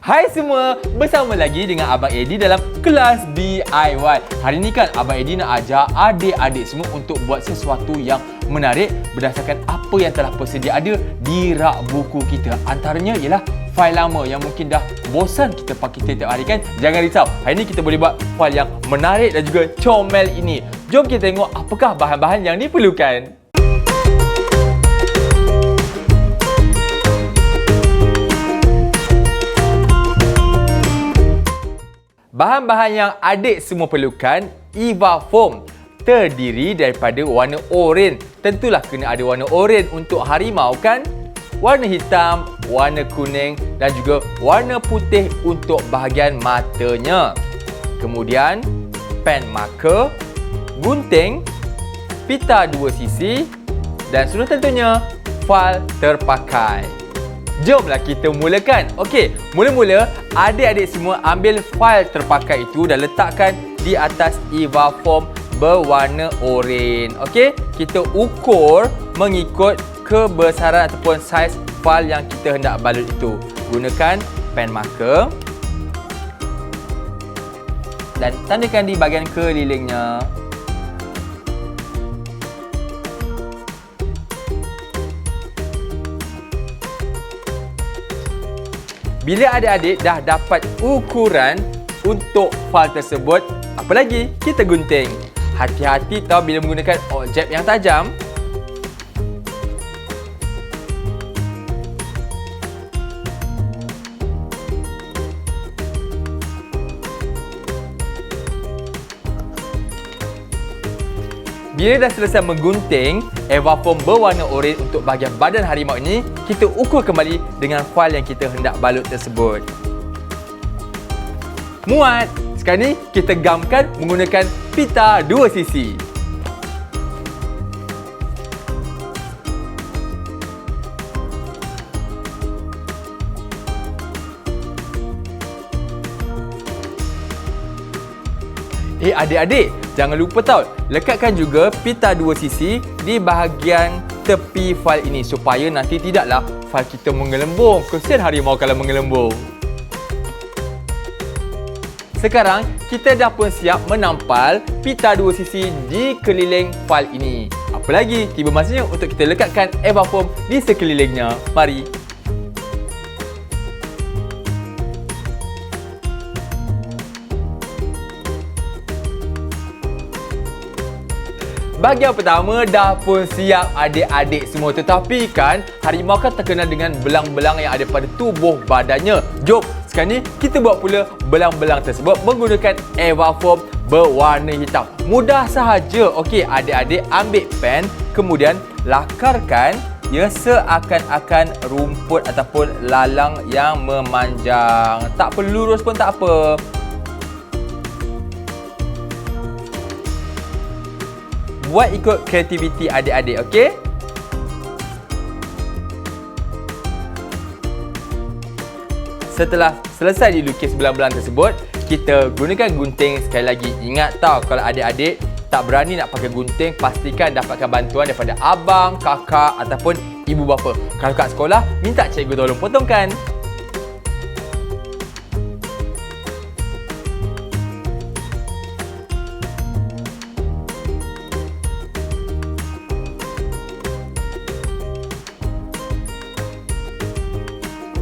Hai semua, bersama lagi dengan Abang Addy dalam kelas DIY. Hari ni kan Abang Addy nak ajar adik-adik semua untuk buat sesuatu yang menarik berdasarkan apa yang telah bersedia ada di rak buku kita. Antaranya ialah fail lama yang mungkin dah bosan kita pakai setiap hari kan. Jangan risau, hari ni kita boleh buat fail yang menarik dan juga comel ini. Jom kita tengok apakah bahan-bahan yang diperlukan. Bahan-bahan yang adik semua perlukan, Eva foam terdiri daripada warna oranye. Tentulah kena ada warna oranye untuk harimau kan? Warna hitam, warna kuning dan juga warna putih untuk bahagian matanya. Kemudian pen marker, gunting, pita 2 sisi dan sudah tentunya fail terpakai. Jomlah kita mulakan. Okey, mula-mula adik-adik semua ambil fail terpakai itu dan letakkan di atas Eva foam berwarna oranye. Okey, kita ukur mengikut kebesaran ataupun saiz fail yang kita hendak balut itu. Gunakan pen marker dan tandakan di bahagian kelilingnya. Bila adik-adik dah dapat ukuran untuk fail tersebut, apa lagi? Kita gunting. Hati-hati tau bila menggunakan objek yang tajam. Bila dah selesai menggunting Eva foam berwarna oranye untuk bahagian badan harimau ini, kita ukur kembali dengan fail yang kita hendak balut tersebut. Muat! Sekarang ni kita gamkan menggunakan pita 2 sisi. Adik-adik, jangan lupa tau, lekatkan juga pita 2 sisi di bahagian tepi fail ini supaya nanti tidaklah fail kita menggelembung. Kesian harimau kalau menggelembung. Sekarang kita dah pun siap menampal pita 2 sisi di keliling fail ini. Apa lagi? Tiba masanya untuk kita lekatkan Eva foam di sekelilingnya. Mari. Bahagian pertama dah pun siap adik-adik semua. Tetapi kan harimau kan terkenal dengan belang-belang yang ada pada tubuh badannya. Jom sekarang ni kita buat pula belang-belang tersebut menggunakan Eva foam berwarna hitam. Mudah sahaja. Okey, adik-adik ambil pen kemudian lakarkan ia seakan-akan rumput ataupun lalang yang memanjang. Tak perlu lurus pun tak apa. Buat ikut kreativiti adik-adik, okey? Setelah selesai dilukis belang-belang tersebut, kita gunakan gunting sekali lagi. Ingat tau, kalau adik-adik tak berani nak pakai gunting, pastikan dapatkan bantuan daripada abang, kakak ataupun ibu bapa. Kalau kat sekolah, minta cikgu tolong potongkan.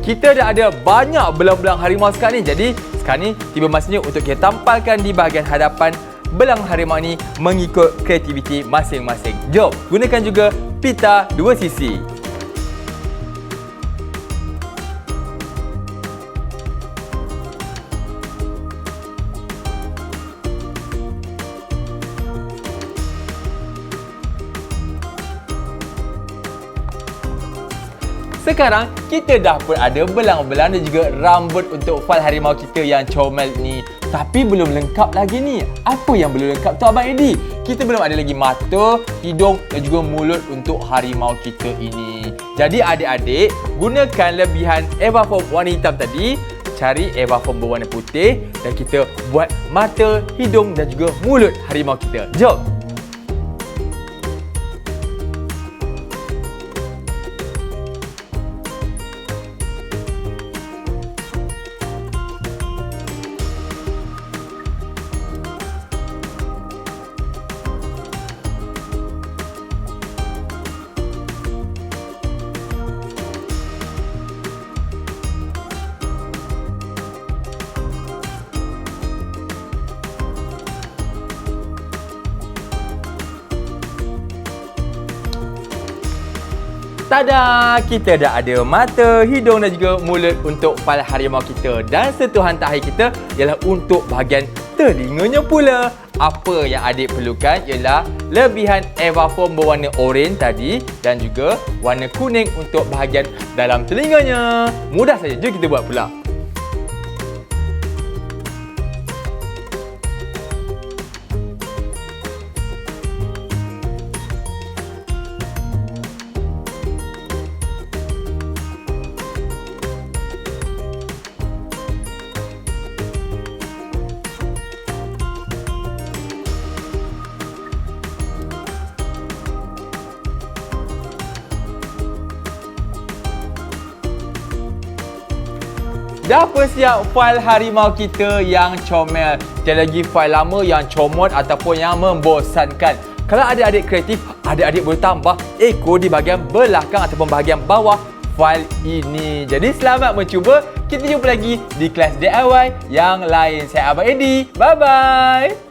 Kita dah ada banyak belang-belang harimau sekarang ni. Jadi sekarang ni tiba masanya untuk kita tampalkan di bahagian hadapan belang harimau ni mengikut kreativiti masing-masing. Jom gunakan juga pita 2 sisi. Sekarang kita dah pun ada belang-belang dan juga rambut untuk fail harimau kita yang comel ni. Tapi belum lengkap lagi ni. Apa yang belum lengkap tu Abang Addy? Kita belum ada lagi mata, hidung dan juga mulut untuk harimau kita ini. Jadi adik-adik, gunakan lebihan Eva foam warna hitam tadi, cari Eva foam berwarna putih dan kita buat mata, hidung dan juga mulut harimau kita. Jom! Tada! Kita dah ada mata, hidung dan juga mulut untuk fail harimau kita. Dan sentuhan terakhir kita ialah untuk bahagian telinganya pula. Apa yang adik perlukan ialah lebihan Evafoam berwarna oranye tadi dan juga warna kuning untuk bahagian dalam telinganya. Mudah saja, jom kita buat pula. Dah siap fail harimau kita yang comel. Tiada lagi fail lama yang comot ataupun yang membosankan. Kalau adik-adik kreatif, adik-adik boleh tambah ekor di bahagian belakang ataupun bahagian bawah fail ini. Jadi selamat mencuba. Kita jumpa lagi di kelas DIY yang lain. Saya Abang Addy. Bye-bye.